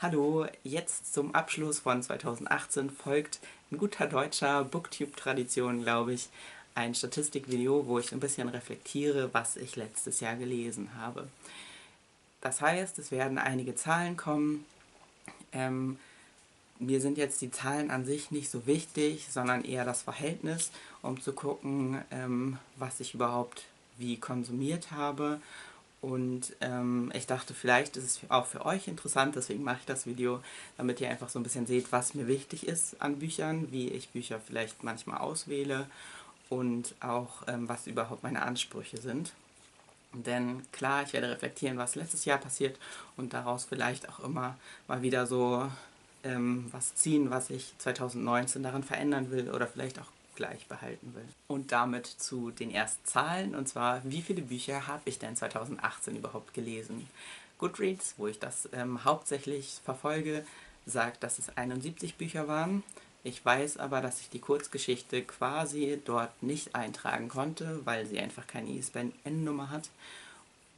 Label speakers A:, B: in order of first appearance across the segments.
A: Hallo, jetzt zum Abschluss von 2018 folgt in guter deutscher Booktube-Tradition, glaube ich, ein Statistikvideo, wo ich ein bisschen reflektiere, was ich letztes Jahr gelesen habe. Das heißt, es werden einige Zahlen kommen. Ähm, Mir sind jetzt die Zahlen an sich nicht so wichtig, sondern eher das Verhältnis, um zu gucken, was ich überhaupt wie konsumiert habe. Und ich dachte, vielleicht ist es auch für euch interessant, deswegen mache ich das Video, damit ihr einfach so ein bisschen seht, was mir wichtig ist an Büchern, wie ich Bücher vielleicht manchmal auswähle und auch was überhaupt meine Ansprüche sind. Denn klar, ich werde reflektieren, was letztes Jahr passiert und daraus vielleicht auch immer mal wieder so was ziehen, was ich 2019 daran verändern will oder vielleicht auch gleich behalten will. Und damit zu den ersten Zahlen, und zwar, wie viele Bücher habe ich denn 2018 überhaupt gelesen? Goodreads, wo ich das hauptsächlich verfolge, sagt, dass es 71 Bücher waren. Ich weiß aber, dass ich die Kurzgeschichte quasi dort nicht eintragen konnte, weil sie einfach keine ISBN-Nummer hat.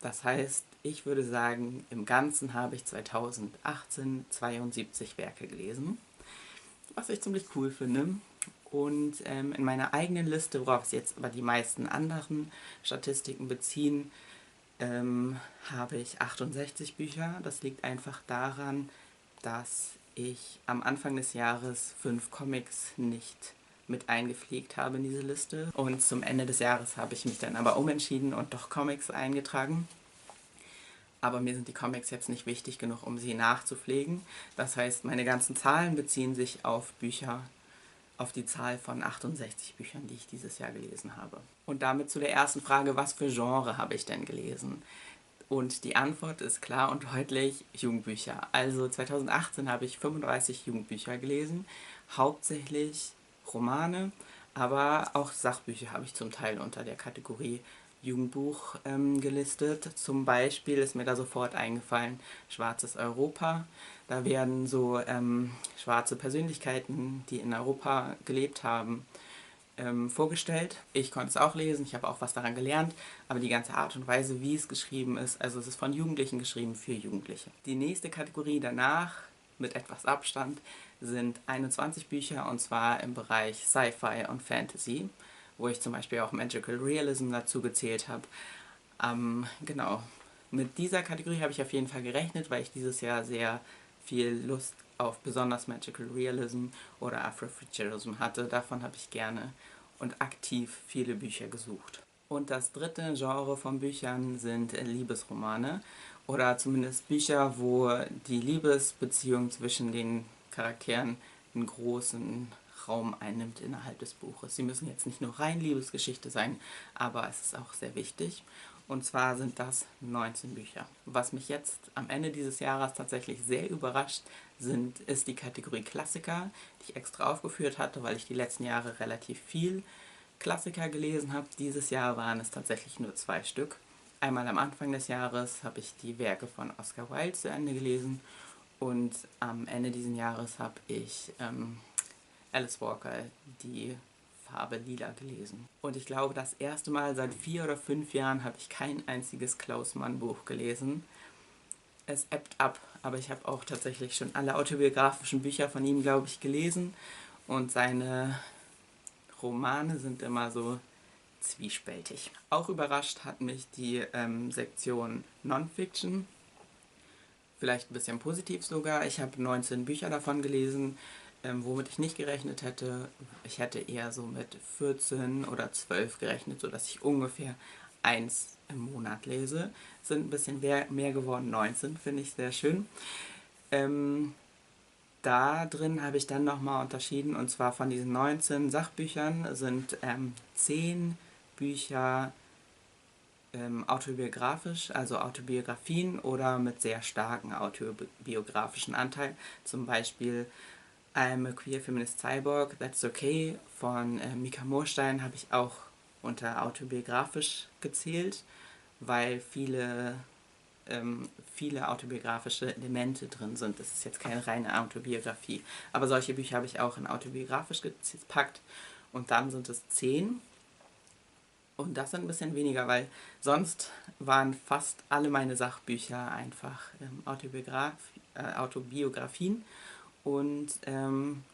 A: Das heißt, ich würde sagen, im Ganzen habe ich 2018 72 Werke gelesen, was ich ziemlich cool finde. Und in meiner eigenen Liste, worauf sich jetzt aber die meisten anderen Statistiken beziehen, habe ich 68 Bücher. Das liegt einfach daran, dass ich am Anfang des Jahres 5 Comics nicht mit eingepflegt habe in diese Liste. Und zum Ende des Jahres habe ich mich dann aber umentschieden und doch Comics eingetragen. Aber mir sind die Comics jetzt nicht wichtig genug, um sie nachzupflegen. Das heißt, meine ganzen Zahlen beziehen sich auf Bücher, auf die Zahl von 68 Büchern, die ich dieses Jahr gelesen habe. Und damit zu der ersten Frage, was für Genre habe ich denn gelesen? Und die Antwort ist klar und deutlich Jugendbücher. Also 2018 habe ich 35 Jugendbücher gelesen, hauptsächlich Romane, aber auch Sachbücher habe ich zum Teil unter der Kategorie Jugendbuch gelistet. Zum Beispiel ist mir da sofort eingefallen Schwarzes Europa. Da werden so schwarze Persönlichkeiten, die in Europa gelebt haben, vorgestellt. Ich konnte es auch lesen, ich habe auch was daran gelernt, aber die ganze Art und Weise, wie es geschrieben ist, also es ist von Jugendlichen geschrieben für Jugendliche. Die nächste Kategorie danach, mit etwas Abstand, sind 21 Bücher, und zwar im Bereich Sci-Fi und Fantasy, wo ich zum Beispiel auch Magical Realism dazu gezählt habe. Genau, mit dieser Kategorie habe ich auf jeden Fall gerechnet, weil ich dieses Jahr sehr viel Lust auf besonders Magical Realism oder Afrofuturism hatte. Davon habe ich gerne und aktiv viele Bücher gesucht. Und das dritte Genre von Büchern sind Liebesromane oder zumindest Bücher, wo die Liebesbeziehung zwischen den Charakteren einen großen Raum einnimmt innerhalb des Buches. Sie müssen jetzt nicht nur rein Liebesgeschichte sein, aber es ist auch sehr wichtig. Und zwar sind das 19 Bücher. Was mich jetzt am Ende dieses Jahres tatsächlich sehr überrascht, ist die Kategorie Klassiker, die ich extra aufgeführt hatte, weil ich die letzten Jahre relativ viel Klassiker gelesen habe. Dieses Jahr waren es tatsächlich nur 2 Stück. Einmal am Anfang des Jahres habe ich die Werke von Oscar Wilde zu Ende gelesen und am Ende dieses Jahres habe ich Alice Walker, die Farbe Lila, gelesen. Und ich glaube, das erste Mal seit 4 oder 5 Jahren habe ich kein einziges Klaus Mann Buch gelesen. Es ebbt ab, aber ich habe auch tatsächlich schon alle autobiografischen Bücher von ihm, glaube ich, gelesen. Und seine Romane sind immer so zwiespältig. Auch überrascht hat mich die Sektion Non-Fiction. Vielleicht ein bisschen positiv sogar. Ich habe 19 Bücher davon gelesen, womit ich nicht gerechnet hätte. Ich hätte eher so mit 14 oder 12 gerechnet, sodass ich ungefähr eins im Monat lese. Sind ein bisschen mehr geworden, 19, finde ich sehr schön. Da drin habe ich dann nochmal unterschieden, und zwar von diesen 19 Sachbüchern sind 10 Bücher autobiografisch, also Autobiografien oder mit sehr starken autobiografischen Anteil. Zum Beispiel I'm a Queer Feminist Cyborg, That's Okay von Mika Moorstein habe ich auch unter autobiografisch gezählt, weil viele autobiografische Elemente drin sind. Es ist jetzt keine reine Autobiografie. Aber solche Bücher habe ich auch in autobiografisch gepackt. Und dann sind es 10. Und das sind ein bisschen weniger, weil sonst waren fast alle meine Sachbücher einfach Autobiografien. Und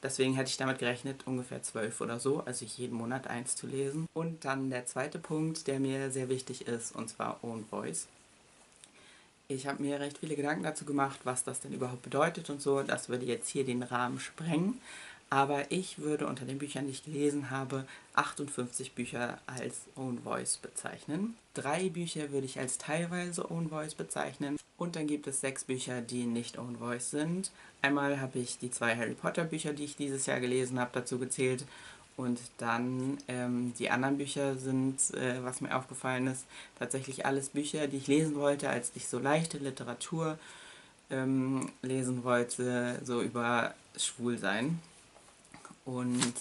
A: deswegen hätte ich damit gerechnet, ungefähr 12 oder so, also jeden Monat eins zu lesen. Und dann der zweite Punkt, der mir sehr wichtig ist, und zwar Own Voice. Ich habe mir recht viele Gedanken dazu gemacht, was das denn überhaupt bedeutet und so. Das würde jetzt hier den Rahmen sprengen. Aber ich würde unter den Büchern, die ich gelesen habe, 58 Bücher als Own Voice bezeichnen. 3 Bücher würde ich als teilweise Own Voice bezeichnen. Und dann gibt es 6 Bücher, die nicht Own Voice sind. Einmal habe ich die 2 Harry Potter Bücher, die ich dieses Jahr gelesen habe, dazu gezählt. Und dann die anderen Bücher sind, was mir aufgefallen ist, tatsächlich alles Bücher, die ich lesen wollte, als ich so leichte Literatur lesen wollte, so über Schwulsein. Und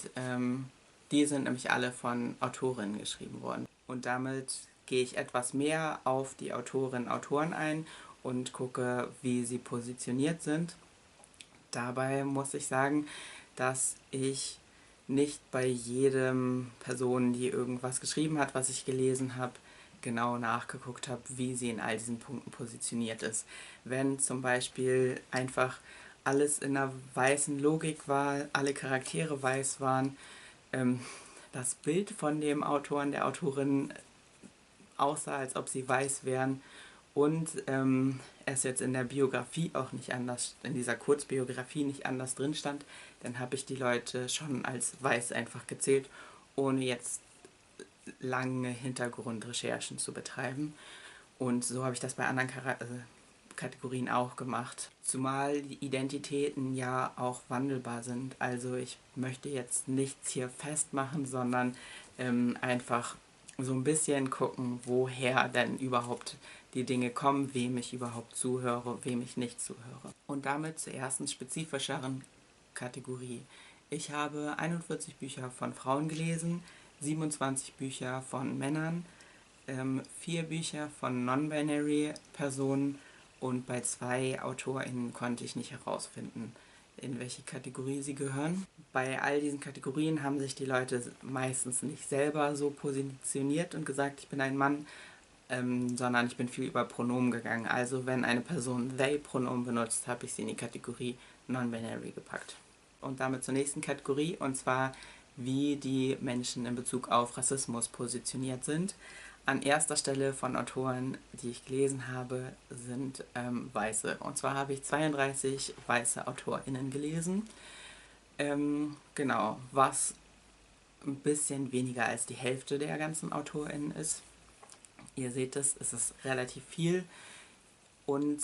A: die sind nämlich alle von Autorinnen geschrieben worden. Und damit gehe ich etwas mehr auf die Autorinnen und Autoren ein und gucke, wie sie positioniert sind. Dabei muss ich sagen, dass ich nicht bei jedem Person, die irgendwas geschrieben hat, was ich gelesen habe, genau nachgeguckt habe, wie sie in all diesen Punkten positioniert ist. Wenn zum Beispiel einfach alles in einer weißen Logik war, alle Charaktere weiß waren, das Bild von dem Autor und der Autorin aussah, als ob sie weiß wären und es jetzt in der Biografie auch nicht anders, in dieser Kurzbiografie nicht anders drin stand, dann habe ich die Leute schon als weiß einfach gezählt, ohne jetzt lange Hintergrundrecherchen zu betreiben. Und so habe ich das bei anderen Kategorien auch gemacht. Zumal die Identitäten ja auch wandelbar sind. Also ich möchte jetzt nichts hier festmachen, sondern einfach so ein bisschen gucken, woher denn überhaupt die Dinge kommen, wem ich überhaupt zuhöre, wem ich nicht zuhöre. Und damit zur ersten spezifischeren Kategorie. Ich habe 41 Bücher von Frauen gelesen, 27 Bücher von Männern, 4 Bücher von non-binary Personen und bei 2 AutorInnen konnte ich nicht herausfinden, in welche Kategorie sie gehören. Bei all diesen Kategorien haben sich die Leute meistens nicht selber so positioniert und gesagt, ich bin ein Mann, sondern ich bin viel über Pronomen gegangen. Also wenn eine Person they-Pronomen benutzt, habe ich sie in die Kategorie non-binary gepackt. Und damit zur nächsten Kategorie, und zwar wie die Menschen in Bezug auf Rassismus positioniert sind. An erster Stelle von Autoren, die ich gelesen habe, sind Weiße. Und zwar habe ich 32 weiße AutorInnen gelesen. Genau, was ein bisschen weniger als die Hälfte der ganzen AutorInnen ist. Ihr seht es ist relativ viel. Und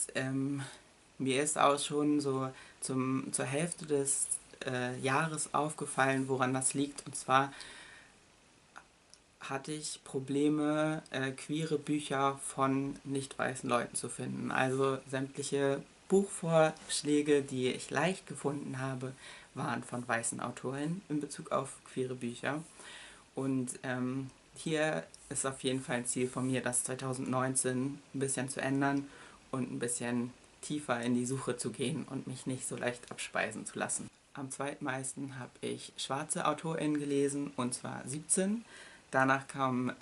A: mir ist auch schon so zur Hälfte des Jahres aufgefallen, woran das liegt. Und zwar hatte ich Probleme, queere Bücher von nicht weißen Leuten zu finden. Also sämtliche Buchvorschläge, die ich leicht gefunden habe, waren von weißen Autoren in Bezug auf queere Bücher. Und hier ist auf jeden Fall ein Ziel von mir, das 2019 ein bisschen zu ändern und ein bisschen tiefer in die Suche zu gehen und mich nicht so leicht abspeisen zu lassen. Am zweitmeisten habe ich schwarze AutorInnen gelesen, und zwar 17. Danach kamen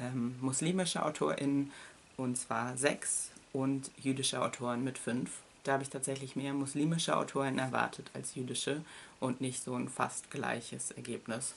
A: muslimische AutorInnen, und zwar 6, und jüdische Autoren mit 5. Da habe ich tatsächlich mehr muslimische AutorInnen erwartet als jüdische und nicht so ein fast gleiches Ergebnis.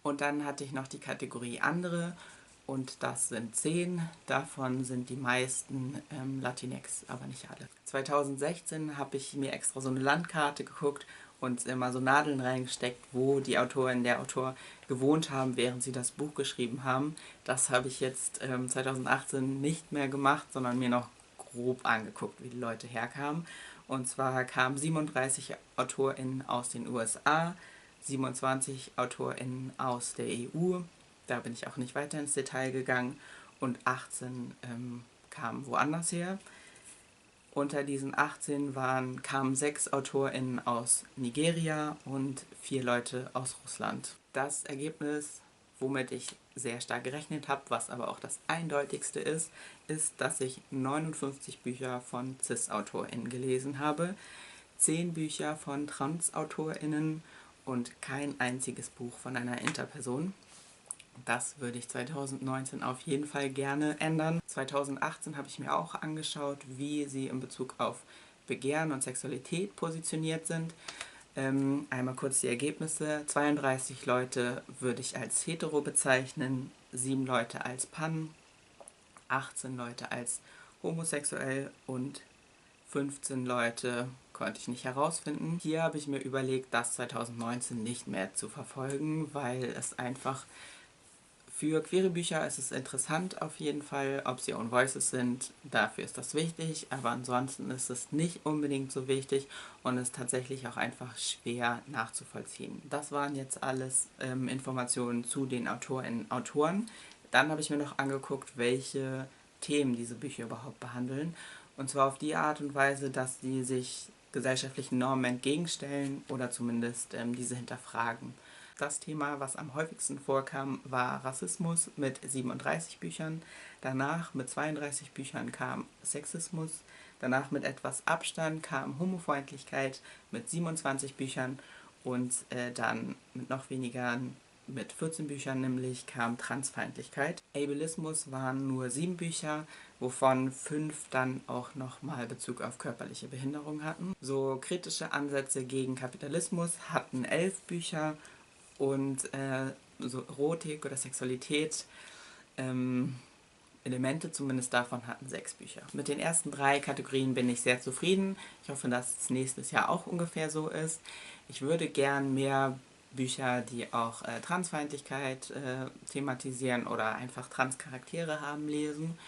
A: Und dann hatte ich noch die Kategorie andere, und das sind 10. Davon sind die meisten Latinx, aber nicht alle. 2016 habe ich mir extra so eine Landkarte geguckt und immer so Nadeln reingesteckt, wo die Autorin, der Autor gewohnt haben, während sie das Buch geschrieben haben. Das habe ich jetzt 2018 nicht mehr gemacht, sondern mir noch grob angeguckt, wie die Leute herkamen. Und zwar kamen 37 AutorInnen aus den USA, 27 AutorInnen aus der EU, da bin ich auch nicht weiter ins Detail gegangen, und 18 kamen woanders her. Unter diesen 18 kamen 6 AutorInnen aus Nigeria und 4 Leute aus Russland. Das Ergebnis, womit ich sehr stark gerechnet habe, was aber auch das eindeutigste ist, dass ich 59 Bücher von CIS-AutorInnen gelesen habe, 10 Bücher von Trans-AutorInnen und kein einziges Buch von einer Interperson. Das würde ich 2019 auf jeden Fall gerne ändern. 2018 habe ich mir auch angeschaut, wie sie in Bezug auf Begehren und Sexualität positioniert sind. Einmal kurz die Ergebnisse. 32 Leute würde ich als hetero bezeichnen, 7 Leute als pan, 18 Leute als homosexuell und 15 Leute konnte ich nicht herausfinden. Hier habe ich mir überlegt, das 2019 nicht mehr zu verfolgen, weil es einfach für queere Bücher ist es interessant auf jeden Fall, ob sie Own Voices sind, dafür ist das wichtig, aber ansonsten ist es nicht unbedingt so wichtig und ist tatsächlich auch einfach schwer nachzuvollziehen. Das waren jetzt alles Informationen zu den Autorinnen und Autoren. Dann habe ich mir noch angeguckt, welche Themen diese Bücher überhaupt behandeln. Und zwar auf die Art und Weise, dass sie sich gesellschaftlichen Normen entgegenstellen oder zumindest diese hinterfragen. Das Thema, was am häufigsten vorkam, war Rassismus mit 37 Büchern. Danach mit 32 Büchern kam Sexismus. Danach mit etwas Abstand kam Homofeindlichkeit mit 27 Büchern. Und dann mit noch weniger, mit 14 Büchern nämlich, kam Transfeindlichkeit. Ableismus waren nur 7 Bücher, wovon 5 dann auch nochmal Bezug auf körperliche Behinderung hatten. So kritische Ansätze gegen Kapitalismus hatten 11 Bücher. Und so Erotik oder Sexualität, Elemente zumindest davon hatten 6 Bücher. Mit den ersten 3 Kategorien bin ich sehr zufrieden. Ich hoffe, dass es nächstes Jahr auch ungefähr so ist. Ich würde gern mehr Bücher, die auch Transfeindlichkeit thematisieren oder einfach Transcharaktere haben, lesen.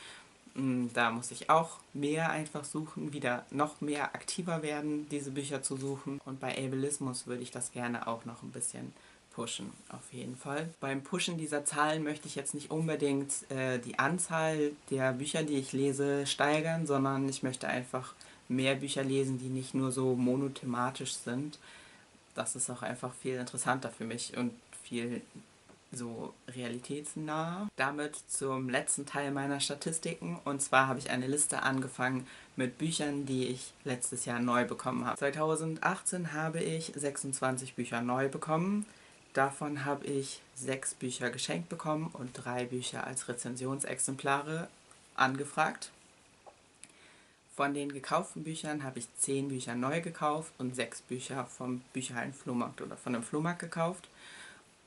A: Da muss ich auch mehr einfach suchen, wieder noch mehr aktiver werden, diese Bücher zu suchen. Und bei Ableismus würde ich das gerne auch noch ein bisschen pushen, auf jeden Fall. Beim Pushen dieser Zahlen möchte ich jetzt nicht unbedingt die Anzahl der Bücher, die ich lese, steigern, sondern ich möchte einfach mehr Bücher lesen, die nicht nur so monothematisch sind. Das ist auch einfach viel interessanter für mich und viel so realitätsnah. Damit zum letzten Teil meiner Statistiken. Und zwar habe ich eine Liste angefangen mit Büchern, die ich letztes Jahr neu bekommen habe. 2018 habe ich 26 Bücher neu bekommen. Davon habe ich 6 Bücher geschenkt bekommen und 3 Bücher als Rezensionsexemplare angefragt. Von den gekauften Büchern habe ich 10 Bücher neu gekauft und 6 Bücher vom Bücherhallen-Flohmarkt oder von einem Flohmarkt gekauft.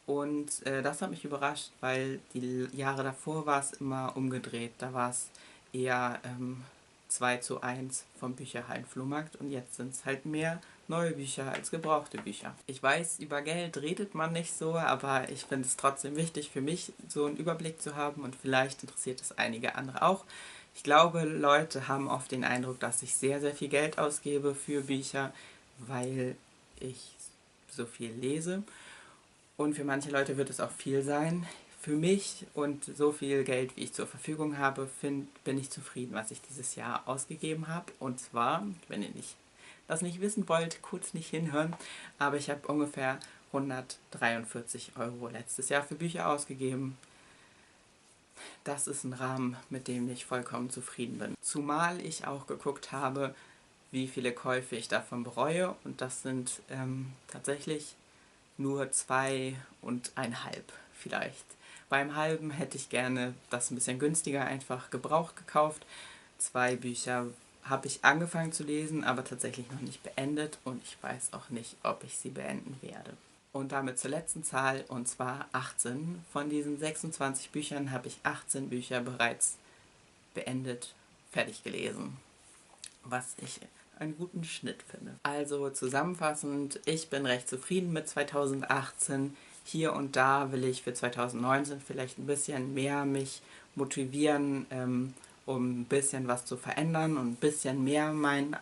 A: Und das hat mich überrascht, weil die Jahre davor war es immer umgedreht. Da war es eher 2:1 vom Bücherhallen-Flohmarkt und jetzt sind es halt mehr neue Bücher als gebrauchte Bücher. Ich weiß, über Geld redet man nicht so, aber ich finde es trotzdem wichtig für mich, so einen Überblick zu haben und vielleicht interessiert es einige andere auch. Ich glaube, Leute haben oft den Eindruck, dass ich sehr, sehr viel Geld ausgebe für Bücher, weil ich so viel lese. Und für manche Leute wird es auch viel sein. Für mich und so viel Geld, wie ich zur Verfügung habe, bin ich zufrieden, was ich dieses Jahr ausgegeben habe. Und zwar, wenn ihr das nicht wissen wollt, kurz nicht hinhören, aber ich habe ungefähr 143 Euro letztes Jahr für Bücher ausgegeben. Das ist ein Rahmen, mit dem ich vollkommen zufrieden bin. Zumal ich auch geguckt habe, wie viele Käufe ich davon bereue. Und das sind tatsächlich nur 2,5 vielleicht. Beim halben hätte ich gerne das ein bisschen günstiger einfach gebraucht gekauft. 2 Bücher habe ich angefangen zu lesen, aber tatsächlich noch nicht beendet und ich weiß auch nicht, ob ich sie beenden werde. Und damit zur letzten Zahl, und zwar 18. Von diesen 26 Büchern habe ich 18 Bücher bereits beendet, fertig gelesen. Was ich einen guten Schnitt finde. Also zusammenfassend, ich bin recht zufrieden mit 2018. Hier und da will ich für 2019 vielleicht ein bisschen mehr mich motivieren, um ein bisschen was zu verändern und ein bisschen mehr meinen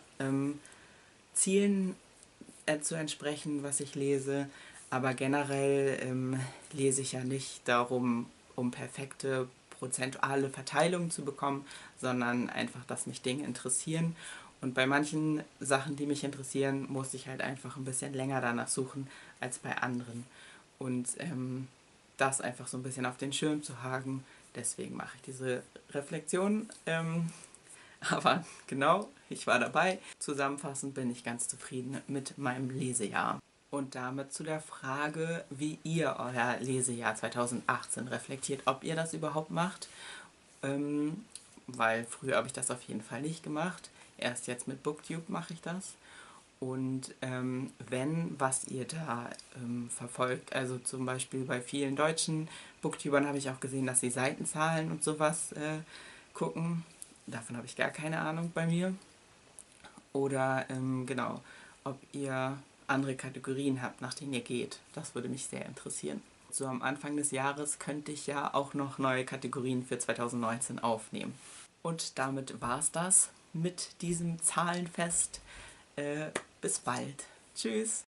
A: Zielen zu entsprechen, was ich lese. Aber generell lese ich ja nicht darum, um perfekte prozentuale Verteilung zu bekommen, sondern einfach, dass mich Dinge interessieren. Und bei manchen Sachen, die mich interessieren, muss ich halt einfach ein bisschen länger danach suchen als bei anderen. Und das einfach so ein bisschen auf den Schirm zu haben, deswegen mache ich diese Reflexion. Aber genau, ich war dabei. Zusammenfassend bin ich ganz zufrieden mit meinem Lesejahr. Und damit zu der Frage, wie ihr euer Lesejahr 2018 reflektiert, ob ihr das überhaupt macht. Weil früher habe ich das auf jeden Fall nicht gemacht. erst jetzt mit Booktube mache ich das. Und was ihr da verfolgt, also zum Beispiel bei vielen deutschen Booktubern habe ich auch gesehen, dass sie Seitenzahlen und sowas gucken. Davon habe ich gar keine Ahnung bei mir. Oder genau, ob ihr andere Kategorien habt, nach denen ihr geht. Das würde mich sehr interessieren. So am Anfang des Jahres könnte ich ja auch noch neue Kategorien für 2019 aufnehmen. Und damit war's das mit diesem Zahlenfest. Bis bald. Tschüss.